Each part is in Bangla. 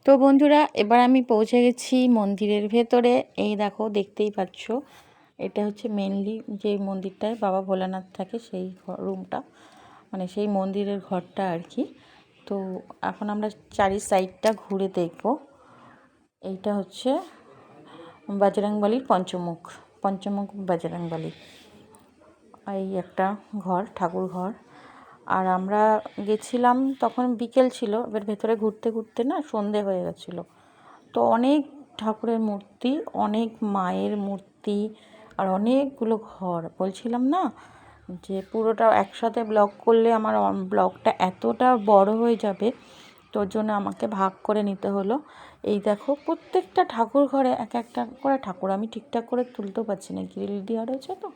তো বন্ধুরা, এবার আমি পৌঁছে গেছি মন্দিরের ভেতরে। এই দেখো, দেখতেই পাচ্ছ, এটা হচ্ছে মেনলি যে মন্দিরটায় বাবা ভোলানাথ থাকে, সেই রুমটা, মানে সেই মন্দিরের ঘরটা আর কি। তো এখন আমরা চারি সাইডটা ঘুরে দেখব। এইটা হচ্ছে বজরংবলীর পঞ্চমুখ বজরংবলী, এই একটা ঘর, ঠাকুর ঘর। আর আমরা গেছিলাম তখন বিকেল ছিল, এবার ভেতরে ঘুরতে ঘুরতে না সন্ধে হয়ে গেছিলো। তো অনেক ঠাকুরের মূর্তি, অনেক মায়ের মূর্তি, আর অনেকগুলো ঘর। বলছিলাম না যে পুরোটা একসাথে ব্লগ করলে আমার ব্লগটা এতটা বড় হয়ে যাবে, তোর জন্য আমাকে ভাগ করে নিতে হলো। এই দেখো, প্রত্যেকটা ঠাকুর ঘরে এক একটা করে ঠাকুর। আমি ঠিকঠাক করে তুলতেও পারছি না, গ্রিল দেওয়া রয়েছে তো।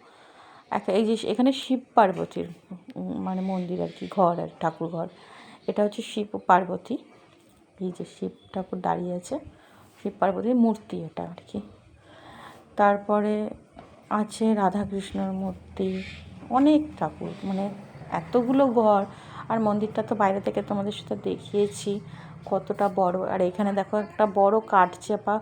এই যে এখানে শিব পার্বতীর মানে মন্দির আর কি, ঘর আর ঠাকুর ঘর। এটা হচ্ছে শিব পার্বতী, এই যে শিব ঠাকুর দাঁড়িয়ে আছে, শিব পার্বতীর মূর্তি এটা আর কি। তারপরে আছে রাধাকৃষ্ণর মূর্তি, অনেক ঠাকুর, মানে এতগুলো ঘর। আর মন্দিরটা তো বাইরে থেকে তোমাদের সাথে দেখিয়েছি কতটা বড়। আর এখানে দেখো একটা বড় কাঠচাপা,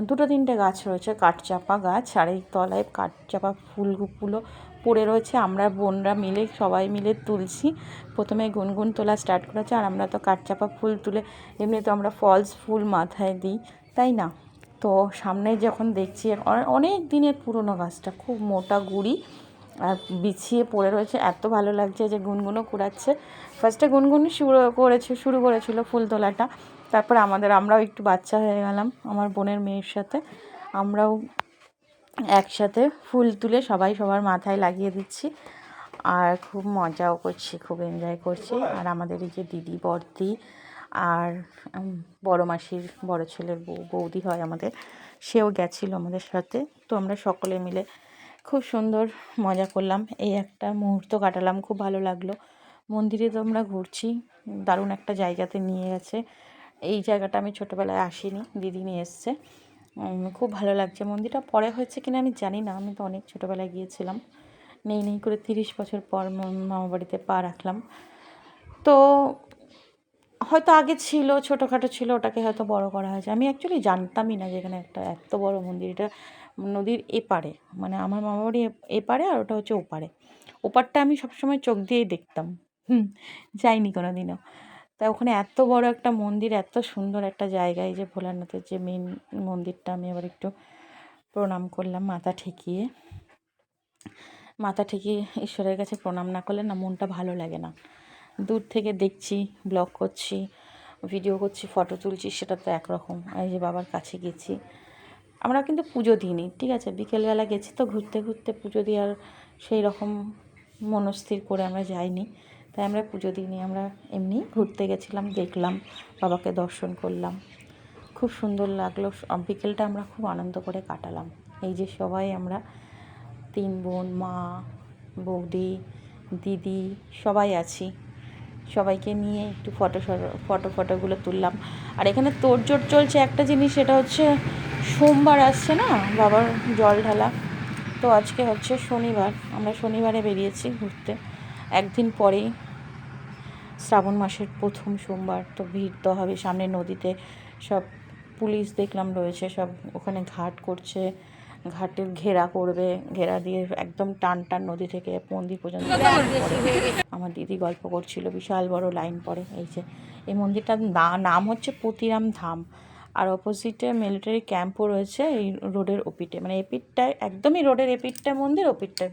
দুটো তিনটে গাছ রয়েছে, কাঠচাপা গাছ, আর এই তলায় কাঠচাপা ফুলগুলো পড়ে রয়েছে। আমরা বোনরা মিলে সবাই মিলে তুলছি। প্রথমে গুনগুন তোলা স্টার্ট করেছে, আর আমরা তো কাঠচাপা ফুল তুলে এমনি তো আমরা ফলস ফুল মাথায় দিই, তাই না? তো সামনে যখন দেখছি, অনেক দিনের পুরনো গাছটা, খুব মোটা গুঁড়ি আর বিছিয়ে পড়ে রয়েছে, এত ভালো লাগছে যে গুনগুনও কুড়াচ্ছে। ফার্স্টে গুনগুন শুরু করেছিল ফুল তোলাটা, তারপর আমরাও একটু বাচ্চা হয়ে গেলাম আমার বোনের মেয়ের সাথে, আমরাও একসাথে ফুল তুলে সবাই সবার মাথায় লাগিয়ে দিচ্ছি, আর খুব মজাও করছি, খুব এনজয় করছি। আর আমাদের এই যে দিদি বড়দি আর বড় মাসির বড় ছেলের বৌদি হয় আমাদের, সেও গেছিলো আমাদের সাথে। তো আমরা সকলে মিলে খুব সুন্দর মজা করলাম, এই একটা মুহূর্ত কাটালাম, খুব ভালো লাগলো। মন্দিরে তো আমরা ঘুরছি, দারুণ একটা জায়গাতে নিয়ে গেছে। এই জায়গাটা আমি ছোটোবেলায় আসিনি, দিদি নিয়ে এসছে। খুব ভালো লাগছে। মন্দিরটা পরে হয়েছে কিনা আমি জানি না, আমি তো অনেক ছোটোবেলায় গিয়েছিলাম। নেই করে 30 বছর পর মামাবাড়িতে পা রাখলাম। তো হয়তো আগে ছিল, ছোটোখাটো ছিল, ওটাকে হয়তো বড় করা হয়েছে। আমি অ্যাকচুয়ালি জানতামই না যে এখানে একটা এত বড় মন্দির। এটা নদীর এপারে, মানে আমার মামাবাড়ি এপারে, আর ওটা হচ্ছে ওপারে। ওপারটা আমি সবসময় চোখ দিয়েই দেখতাম, যাইনি কোনো দিনও। তা ওখানে এত বড় একটা মন্দির, এত সুন্দর একটা জায়গায়, যে ভোলানাথের যে মেন মন্দিরটা, আমি আবার একটু প্রণাম করলাম মাথা ঠেকিয়ে ঈশ্বরের কাছে প্রণাম না করলে না মনটা ভালো লাগে না। দূর থেকে দেখছি, ব্লগ করছি, ভিডিও করছি, ফটো তুলছি, সেটা তো একরকম। এই যে বাবার কাছে গেছি, আমরা কিন্তু পুজো দিইনি, ঠিক আছে, বিকেলবেলা গেছি তো ঘুরতে ঘুরতে, পুজো দিয়ে আর সেই রকম মনস্থির করে আমরা যাইনি, তাই আমরা পুজো দিইনি। আমরা এমনি ঘুরতে গেছিলাম, দেখলাম, বাবাকে দর্শন করলাম, খুব সুন্দর লাগলো। বিকেলটা আমরা খুব আনন্দ করে কাটালাম। এই যে সবাই আমরা 3 বোন, মা, বৌদি, দিদি সবাই আছি, সবাইকে নিয়ে একটু ফটোগুলো তুললাম। আর এখানে তোড়জোড় চলছে একটা জিনিস, সেটা হচ্ছে সোমবার আসছে না বাবার জল ঢালা, তো আজকে হচ্ছে শনিবার, আমরা শনিবারে বেরিয়েছি ঘুরতে, একদিন পরেই শ্রাবণ মাসের প্রথম সোমবার। তো ভিড় তো হবে সামনে নদীতে, সব পুলিশ দেখলাম রয়েছে, সব ওখানে ঘাট করছে, ঘাটের ঘেরা করবে, ঘেরা দিয়ে একদম টান নদী থেকে মন্দির পর্যন্ত। আমার দিদি গল্প করছিল, বিশাল বড় লাইন পড়ে। এই যে এই মন্দিরটার নাম হচ্ছে পতিরাম ধাম, আর অপোজিটে মিলিটারি ক্যাম্পও রয়েছে এই রোডের ওপিটে, মানে এপিটটায় একদমই রোডের এপিটটা মন্দির, ওপিটটায়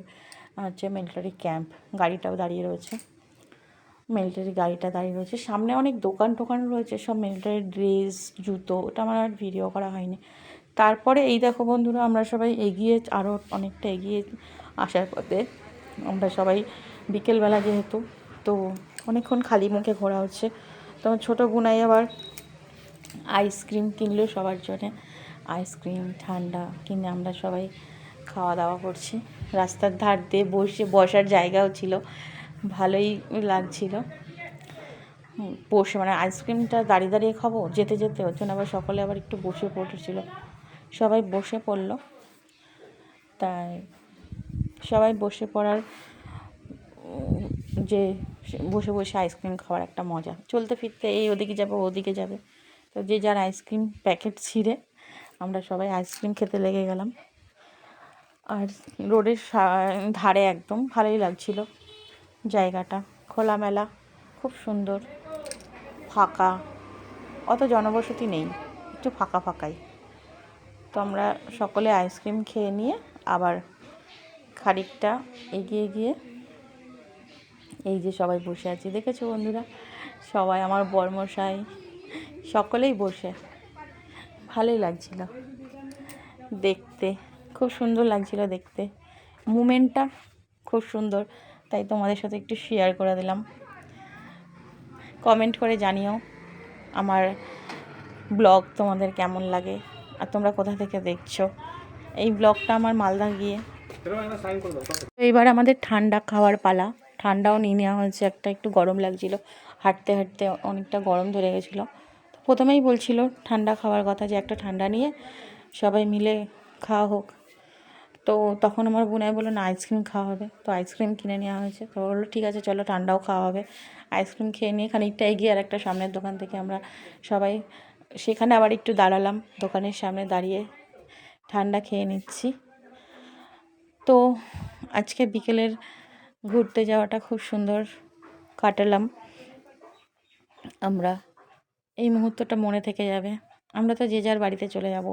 হচ্ছে মিলিটারি ক্যাম্প। গাড়িটাও দাঁড়িয়ে রয়েছে, মিলিটারি গাড়িটা দাঁড়িয়ে রয়েছে, সামনে অনেক দোকান রয়েছে, সব মিলিটারি ড্রেস, জুতো, ওটা আমার আর ভিডিও করা হয়নি। তারপরে এই দেখো বন্ধুরা, আমরা সবাই আরও অনেকটা এগিয়ে আসার পথে আমরা সবাই বিকেলবেলা যেহেতু, তো অনেকক্ষণ খালি মুখে ঘোরা হচ্ছে। তো আমার ছোটো গুনাই আবার আইসক্রিম কিনলো সবার জন্যে, আইসক্রিম ঠান্ডা কিনে আমরা সবাই খাওয়া দাওয়া করছি। রাস্তার ধার দিয়ে বসার জায়গাও ছিল, ভালোই লাগছিল বসে, মানে আইসক্রিমটা দাঁড়িয়ে খাবো যেতে যেতে, ওর জন্য আবার সকলে আবার একটু বসে পড়েছিল, সবাই বসে পড়লো। তাই সবাই বসে পড়ার যে বসে আইসক্রিম খাওয়ার একটা মজা, চলতে ফিরতে এই ওদিকে যাবে ওদিকে যাবে, তো যে যার আইসক্রিম প্যাকেট ছিঁড়ে আমরা সবাই আইসক্রিম খেতে লেগে গেলাম। আর রোডের ধারে একদম ভালোই লাগছিল জায়গাটা, খোলামেলা, খুব সুন্দর, ফাঁকা, অত জনবসতি নেই, একটু ফাঁকা ফাঁকাই। তো আমরা সকলে আইসক্রিম খেয়ে নিয়ে আবার খানিকটা এগিয়ে গিয়ে এই যে সবাই বসে আছি, দেখেছো বন্ধুরা, সবাই আমার বরমশাই সকলেই বসে, ভালোই লাগছিল দেখতে, খুব সুন্দর লাগছিল দেখতে, মুমেন্টটা খুব সুন্দর, তাই তোমাদের সাথে একটু শেয়ার করে দিলাম। কমেন্ট করে জানিও আমার ব্লগ তোমাদের কেমন লাগে আর তোমরা কোথা থেকে দেখছো। এই ব্লগটা আমার মালদা গিয়ে। এইবার আমাদের ঠান্ডা খাওয়ার পালা, ঠান্ডাও নিয়ে নেওয়া হয়েছে একটা, একটু গরম লাগছিল, হাঁটতে হাঁটতে অনেকটা গরম ধরে গেছিলো। তো প্রথমেই বলছিল ঠান্ডা খাওয়ার কথা, যে একটা ঠান্ডা নিয়ে সবাই মিলে খাওয়া হোক। তো তখন আমার বোনাই বললো না, আইসক্রিম খাওয়া হবে। তো আইসক্রিম কিনে নেওয়া হয়েছে। তো বললো ঠিক আছে চলো ঠান্ডাও খাওয়া হবে। আইসক্রিম খেয়ে নিয়ে খানিকটা এগিয়ে আর একটা সামনের দোকান থেকে আমরা সবাই সেখানে আবার একটু দাঁড়ালাম, দোকানের সামনে দাঁড়িয়ে ঠান্ডা খেয়ে নিচ্ছি। তো আজকে বিকেলের ঘুরতে যাওয়াটা খুব সুন্দর কাটালাম আমরা। এই মুহূর্তটা মনে থেকে যাবে। আমরা তো যে যার বাড়িতে চলে যাব,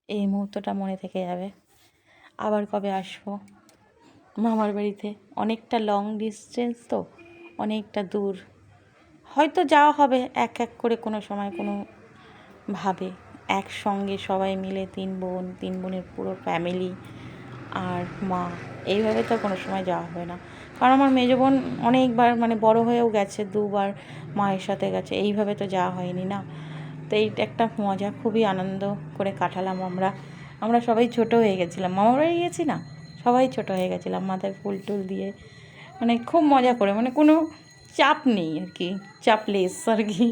এই মুহূর্তটা মনে থেকে যাবে। আবার কবে আসবো মামার বাড়িতে, অনেকটা লং ডিস্টেন্স, তো অনেকটা দূর, হয়তো যাওয়া হবে এক এক করে কোনো সময় কোনো ভাবে, একসঙ্গে সবাই মিলে, তিন বোনের পুরো ফ্যামিলি আর মা, এইভাবে তো কোনো সময় যাওয়া হবে না। কারণ আমার মেজো বোন অনেকবার মানে বড় হয়েও গেছে, দুবার মায়ের সাথে গেছে, এইভাবে তো যাওয়া হয়নি না। তো এই একটা মজা, খুবই আনন্দ করে কাটালাম আমরা সবাই ছোট হয়ে গেছিলাম, মামার বাড়ি গেছি না, সবাই ছোট হয়ে গেছিলাম, মাথায় ফুল টুল দিয়ে, মানে খুব মজা করে, মানে কোনো চাপ নেই আর কি, চাপলেস আর কি,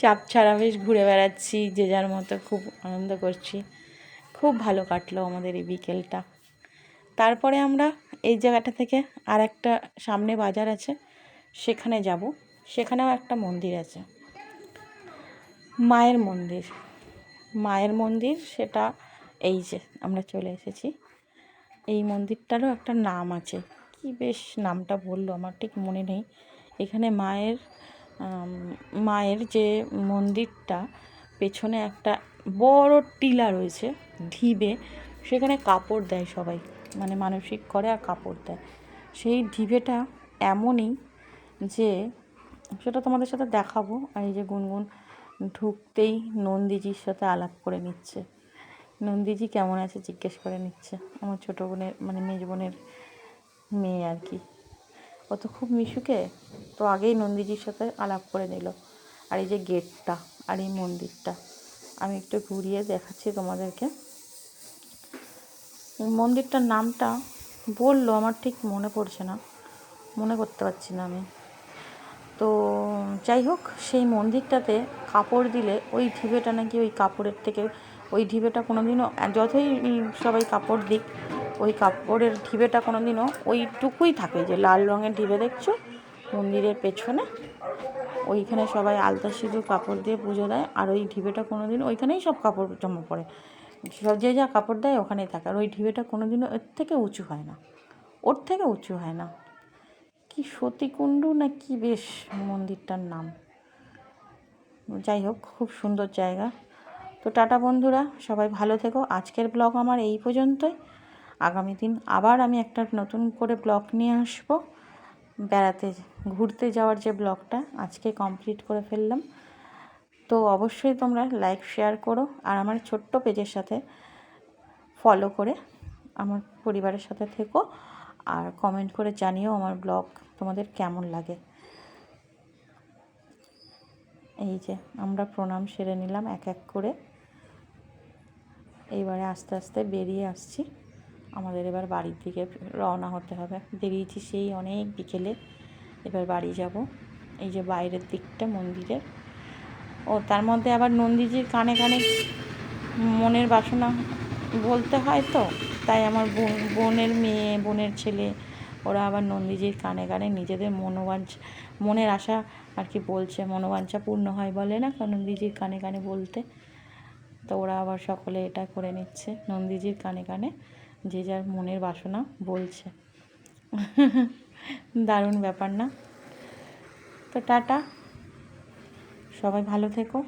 চাপ ছাড়া বেশ ঘুরে বেড়াচ্ছি যে যার মতো, খুব আনন্দ করছি। খুব ভালো কাটলো আমাদের এই বিকেলটা। তারপরে আমরা এই জায়গাটা থেকে আর একটা সামনে বাজার আছে, সেখানে যাব। সেখানেও একটা মন্দির আছে, মায়ের মন্দির সেটা। এই যে আমরা চলে এসেছি, এই মন্দিরটারও একটা নাম আছে, কি বেশ নামটা বললো আমার ঠিক মনে নেই। এখানে মায়ের যে মন্দিরটা, পেছনে একটা বড় টিলা রয়েছে, ঢিবে, সেখানে কাপড় দেয় সবাই, মানে মানসিক করে আর কাপড় দেয়। সেই ঢিবেটা এমনই যে সেটা তোমাদের সাথে দেখাবো। আর এই যে গুনগুন ঢুকতেই নন্দীজির সাথে আলাপ করে নিচ্ছে, নন্দীজি কেমন আছে জিজ্ঞেস করে নিচ্ছে, আমার ছোটো বোনের মানে মেজ বোনের মেয়ে আর কি, ও তো খুব মিশুকে, তো আগেই নন্দীজির সাথে আলাপ করে নিল। আর এই যে গেটটা আর এই মন্দিরটা আমি একটু ঘুরিয়ে দেখাচ্ছি তোমাদেরকে। এই মন্দিরটার নামটা বললো, আমার ঠিক মনে পড়ছে না, মনে করতে পারছি না আমি। তো যাই হোক, সেই মন্দিরটাতে কাপড় দিলে ওই ঢিবেটা নাকি ওই কাপড়ের থেকে, ওই ঢিবেটা কোনো দিনও, যতই সবাই কাপড় দিক, ওই কাপড়ের ঢিবেটা কোনো দিনও ওইটুকুই থাকে, যে লাল রঙের ঢিবে দেখছো মন্দিরের পেছনে, ওইখানে সবাই আলতা সিঁদুর কাপড় দিয়ে পুজো দেয়। আর ওই ঢিবেটা কোনো দিন, ওইখানেই সব কাপড় জমা পড়ে, সব যে যা কাপড় দেয় ওখানেই থাকে। আর ওই ঢিবেটা কোনো দিনও ওর থেকে উঁচু হয় না, কি সতীকুণ্ড না কি বেশ মন্দিরটার নাম। যাই হোক, খুব সুন্দর জায়গা। তো টাটা বন্ধুরা, সবাই ভালো থেকো। আজকের ব্লগ আমার এই পর্যন্তই। আগামী দিন আবার আমি একটা নতুন করে ব্লগ নিয়ে আসবো। ঘুরতে যাওয়ার যে ব্লগটা আজকে কমপ্লিট করে ফেললাম। তো অবশ্যই তোমরা লাইক শেয়ার করো, আর আমার ছোট্ট পেজের সাথে ফলো করে আমার পরিবারের সাথে থেকো, আর কমেন্ট করে জানিও আমার ব্লগ তোমাদের কেমন লাগে। এই যে আমরা প্রণাম সেরে নিলাম এক এক করে, এইবারে আস্তে আস্তে বেরিয়ে আসছি। আমাদের এবার বাড়ির দিকে রওনা হতে হবে, বেরিয়েছি সেই অনেক বিকেলে, এবার বাড়ি যাব। এই যে বাইরের দিকটা মন্দিরের, ও তার মধ্যে আবার নন্দীজির কানে কানে মনের বাসনা বলতে হয়, তো তাই আমার বোনের মেয়ে, বোনের ছেলে, ওরা আবার নন্দীজির কানে কানে নিজেদের মনের আশা আর কি বলছে, মনোবাঞ্ছা পূর্ণ হয় বলে না নন্দীজির কানে কানে বলতে। তো ওরা আবার সকলে এটা করে নিচ্ছে, নন্দীজির কানে কানে যে যার মনের বাসনা বলছে। দারুণ ব্যাপার না? তো টাটা, সবাই ভালো থেকো।